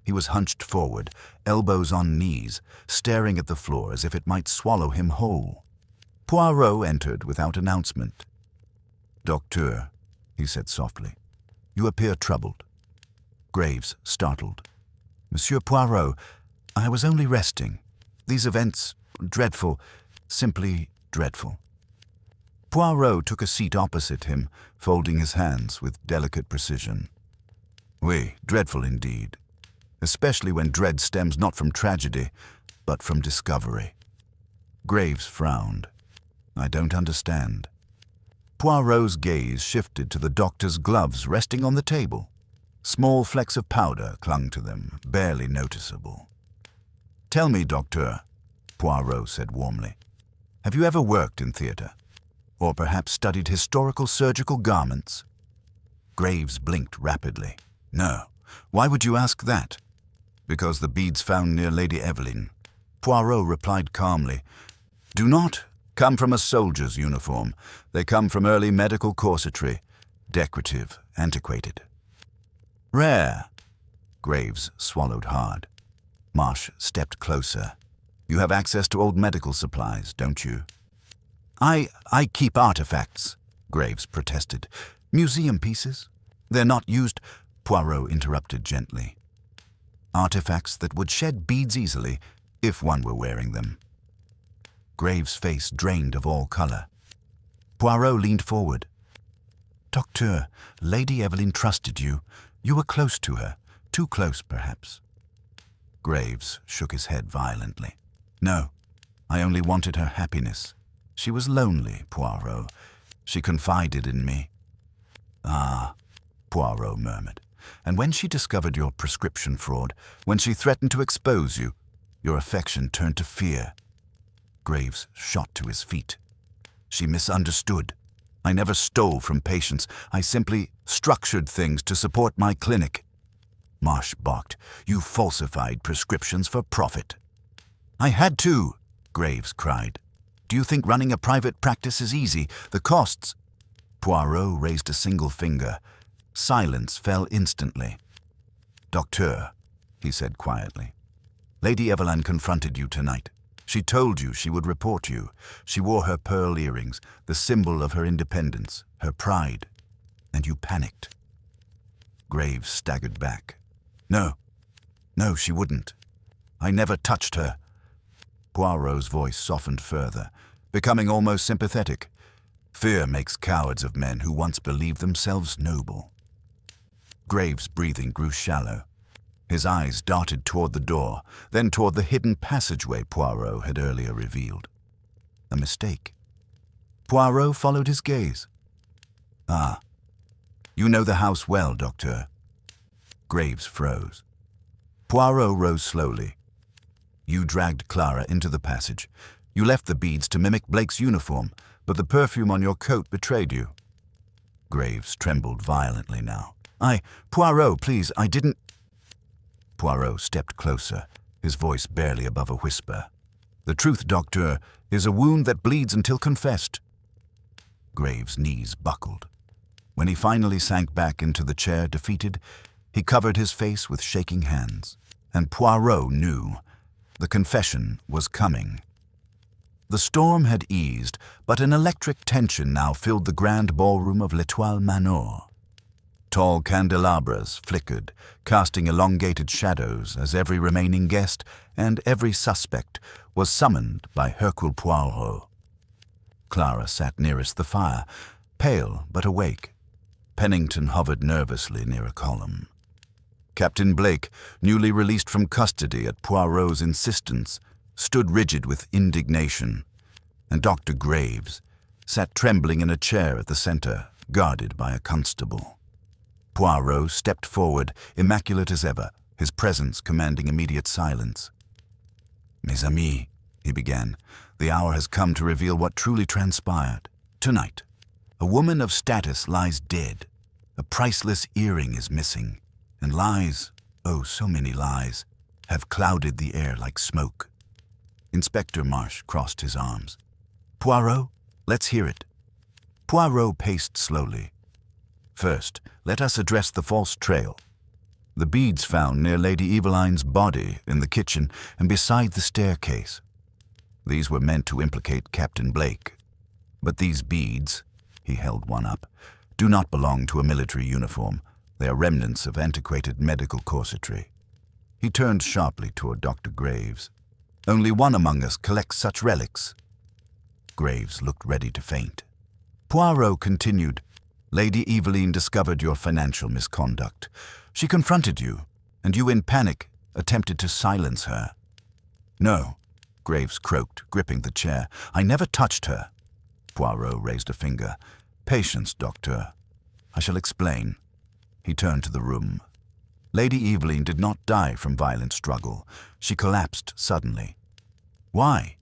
He was hunched forward, elbows on knees, staring at the floor as if it might swallow him whole. Poirot entered without announcement. Docteur, he said softly, you appear troubled. Graves startled. Monsieur Poirot, I was only resting. These events, dreadful, simply dreadful. Poirot took a seat opposite him, folding his hands with delicate precision. Oui, dreadful indeed, especially when dread stems not from tragedy, but from discovery. Graves frowned. I don't understand. Poirot's gaze shifted to the doctor's gloves resting on the table. Small flecks of powder clung to them, barely noticeable. Tell me, Docteur, Poirot said warmly, have you ever worked in theater? Or perhaps studied historical surgical garments? Graves blinked rapidly. No. Why would you ask that? Because the beads found near Lady Eveline. Poirot replied calmly, do not come from a soldier's uniform. They come from early medical corsetry, decorative, antiquated. Rare. Graves swallowed hard. Marsh stepped closer. You have access to old medical supplies, don't you? I keep artifacts, Graves protested. Museum pieces? They're not used, Poirot interrupted gently. Artifacts that would shed beads easily if one were wearing them. Graves' face drained of all color. Poirot leaned forward. Docteur, Lady Eveline trusted you. You were close to her. Too close, perhaps. Graves shook his head violently. No, I only wanted her happiness. She was lonely, Poirot. She confided in me. Ah, Poirot murmured. And when she discovered your prescription fraud, when she threatened to expose you, your affection turned to fear. Graves shot to his feet. She misunderstood. I never stole from patients. I simply structured things to support my clinic. Marsh barked. You falsified prescriptions for profit. I had to, Graves cried. Do you think running a private practice is easy? The costs... Poirot raised a single finger. Silence fell instantly. Docteur, he said quietly, Lady Eveline confronted you tonight. She told you she would report you. She wore her pearl earrings, the symbol of her independence, her pride, and you panicked. Graves staggered back. No, she wouldn't. I never touched her. Poirot's voice softened further, becoming almost sympathetic. Fear makes cowards of men who once believed themselves noble. Graves' breathing grew shallow. His eyes darted toward the door, then toward the hidden passageway Poirot had earlier revealed. A mistake. Poirot followed his gaze. Ah, you know the house well, Docteur. Graves froze. Poirot rose slowly. You dragged Clara into the passage. You left the beads to mimic Blake's uniform, but the perfume on your coat betrayed you. Graves trembled violently now. Poirot, please, I didn't... Poirot stepped closer, his voice barely above a whisper. The truth, Docteur, is a wound that bleeds until confessed. Graves' knees buckled. When he finally sank back into the chair, defeated, he covered his face with shaking hands. And Poirot knew the confession was coming. The storm had eased, but an electric tension now filled the grand ballroom of L'Etoile Manor. Tall candelabras flickered, casting elongated shadows as every remaining guest and every suspect was summoned by Hercule Poirot. Clara sat nearest the fire, pale but awake. Pennington hovered nervously near a column. Captain Blake, newly released from custody at Poirot's insistence, stood rigid with indignation, and Dr. Graves sat trembling in a chair at the center, guarded by a constable. Poirot stepped forward, immaculate as ever, his presence commanding immediate silence. Mes amis, he began, the hour has come to reveal what truly transpired. Tonight, a woman of status lies dead. A priceless earring is missing, and lies, oh so many lies, have clouded the air like smoke. Inspector Marsh crossed his arms. Poirot, let's hear it. Poirot paced slowly. First, let us address the false trail. The beads found near Lady Eveline's body in the kitchen and beside the staircase. These were meant to implicate Captain Blake. But these beads, he held one up, do not belong to a military uniform. They are remnants of antiquated medical corsetry. He turned sharply toward Dr. Graves. Only one among us collects such relics. Graves looked ready to faint. Poirot continued, Lady Eveline discovered your financial misconduct. She confronted you, and you in panic attempted to silence her. No, Graves croaked, gripping the chair. I never touched her. Poirot raised a finger. Patience, Docteur. I shall explain. He turned to the room. Lady Eveline did not die from violent struggle. She collapsed suddenly. Why?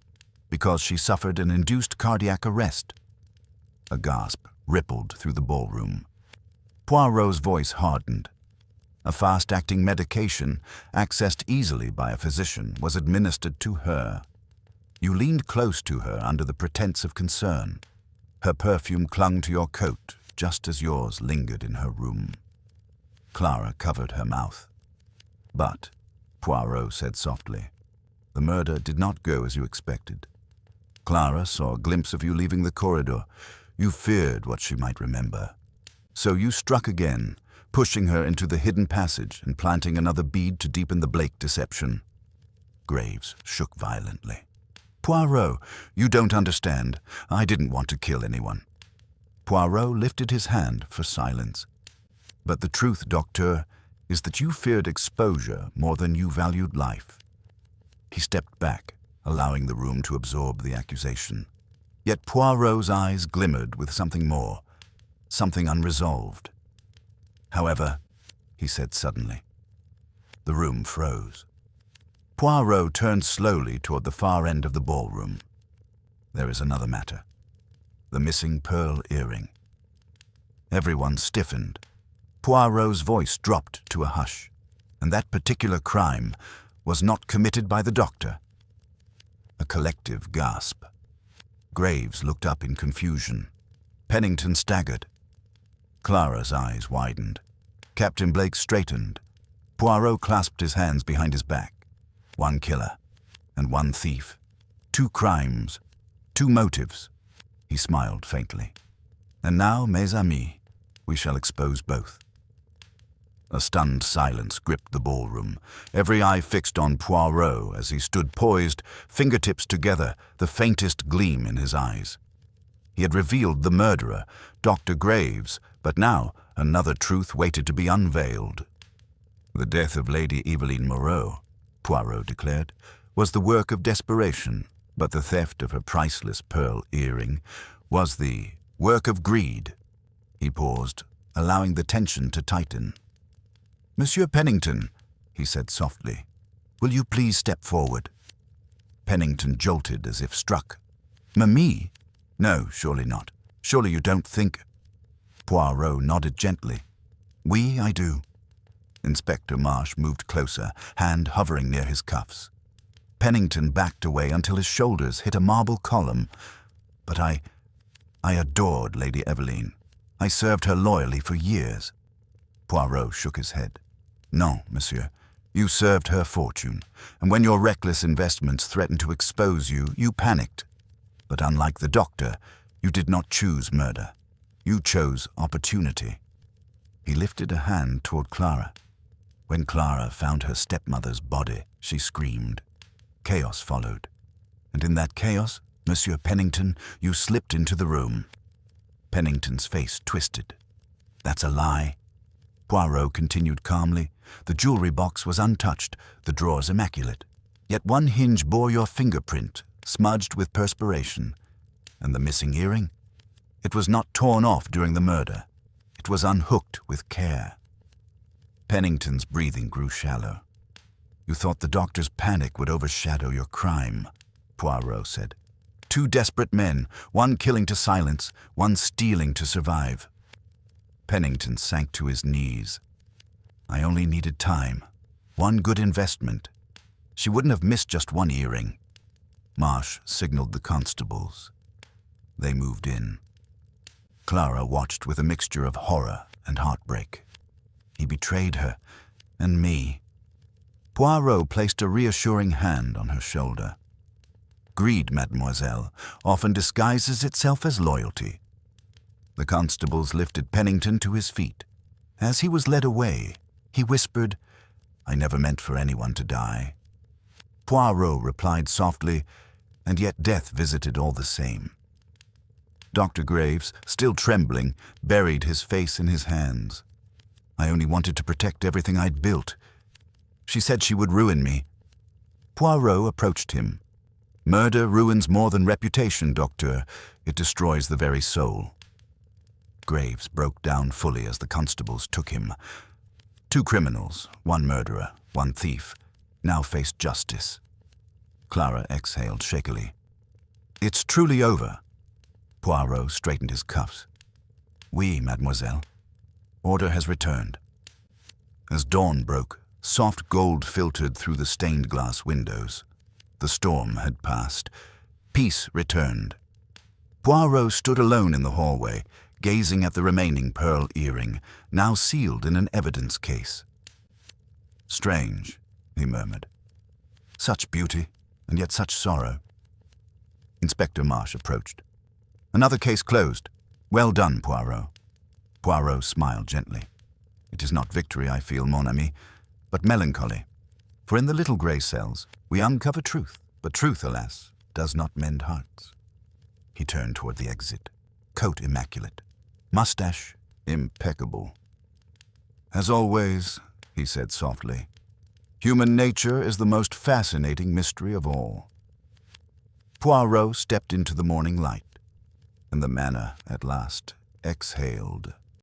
Because she suffered an induced cardiac arrest. A gasp rippled through the ballroom. Poirot's voice hardened. A fast-acting medication, accessed easily by a physician, was administered to her. You leaned close to her under the pretense of concern. Her perfume clung to your coat, just as yours lingered in her room. Clara covered her mouth. But, Poirot said softly, the murder did not go as you expected. Clara saw a glimpse of you leaving the corridor. You feared what she might remember. So you struck again, pushing her into the hidden passage and planting another bead to deepen the Blake deception. Graves shook violently. Poirot, you don't understand. I didn't want to kill anyone. Poirot lifted his hand for silence. But the truth, Docteur, is that you feared exposure more than you valued life. He stepped back, allowing the room to absorb the accusation. Yet Poirot's eyes glimmered with something more, something unresolved. However, he said suddenly. The room froze. Poirot turned slowly toward the far end of the ballroom. There is another matter. The missing pearl earring. Everyone stiffened. Poirot's voice dropped to a hush, and that particular crime was not committed by the doctor. A collective gasp. Graves looked up in confusion. Pennington staggered. Clara's eyes widened. Captain Blake straightened. Poirot clasped his hands behind his back. One killer and one thief. 2 crimes, 2 motives. He smiled faintly. And now, mes amis, we shall expose both. A stunned silence gripped the ballroom, every eye fixed on Poirot as he stood poised, fingertips together, the faintest gleam in his eyes. He had revealed the murderer, Dr. Graves, but now another truth waited to be unveiled. The death of Lady Eveline Moreau, Poirot declared, was the work of desperation, but the theft of her priceless pearl earring was the work of greed. He paused, allowing the tension to tighten. Monsieur Pennington, he said softly, will you please step forward? Pennington jolted as if struck. Me? No, surely not. Surely you don't think... Poirot nodded gently. Oui, I do. Inspector Marsh moved closer, hand hovering near his cuffs. Pennington backed away until his shoulders hit a marble column. But I adored Lady Eveline. I served her loyally for years. Poirot shook his head. No, monsieur. You served her fortune, and when your reckless investments threatened to expose you, you panicked. But unlike the doctor, you did not choose murder. You chose opportunity. He lifted a hand toward Clara. When Clara found her stepmother's body, she screamed. Chaos followed. And in that chaos, Monsieur Pennington, you slipped into the room. Pennington's face twisted. That's a lie. Poirot continued calmly. The jewelry box was untouched, the drawers immaculate. Yet one hinge bore your fingerprint, smudged with perspiration. And the missing earring? It was not torn off during the murder. It was unhooked with care. Pennington's breathing grew shallow. You thought the doctor's panic would overshadow your crime, Poirot said. 2 desperate men, one killing to silence, one stealing to survive. Pennington sank to his knees. I only needed time. One good investment. She wouldn't have missed just one earring. Marsh signaled the constables. They moved in. Clara watched with a mixture of horror and heartbreak. He betrayed her, and me. Poirot placed a reassuring hand on her shoulder. Greed, mademoiselle, often disguises itself as loyalty. The constables lifted Pennington to his feet. As he was led away, he whispered, I never meant for anyone to die. Poirot replied softly, and yet death visited all the same. Dr. Graves, still trembling, buried his face in his hands. I only wanted to protect everything I'd built. She said she would ruin me. Poirot approached him. Murder ruins more than reputation, Doctor. It destroys the very soul. Graves broke down fully as the constables took him. 2 criminals, 1 murderer, 1 thief, now faced justice. Clara exhaled shakily. It's truly over. Poirot straightened his cuffs. Oui, mademoiselle. Order has returned. As dawn broke, soft gold filtered through the stained glass windows. The storm had passed. Peace returned. Poirot stood alone in the hallway, gazing at the remaining pearl earring, now sealed in an evidence case. Strange, he murmured. Such beauty, and yet such sorrow. Inspector Marsh approached. Another case closed. Well done, Poirot. Poirot smiled gently. It is not victory I feel, mon ami, but melancholy. For in the little grey cells we uncover truth, but truth, alas, does not mend hearts. He turned toward the exit, coat immaculate, mustache impeccable. As always, he said softly, human nature is the most fascinating mystery of all. Poirot stepped into the morning light, and the manor at last exhaled.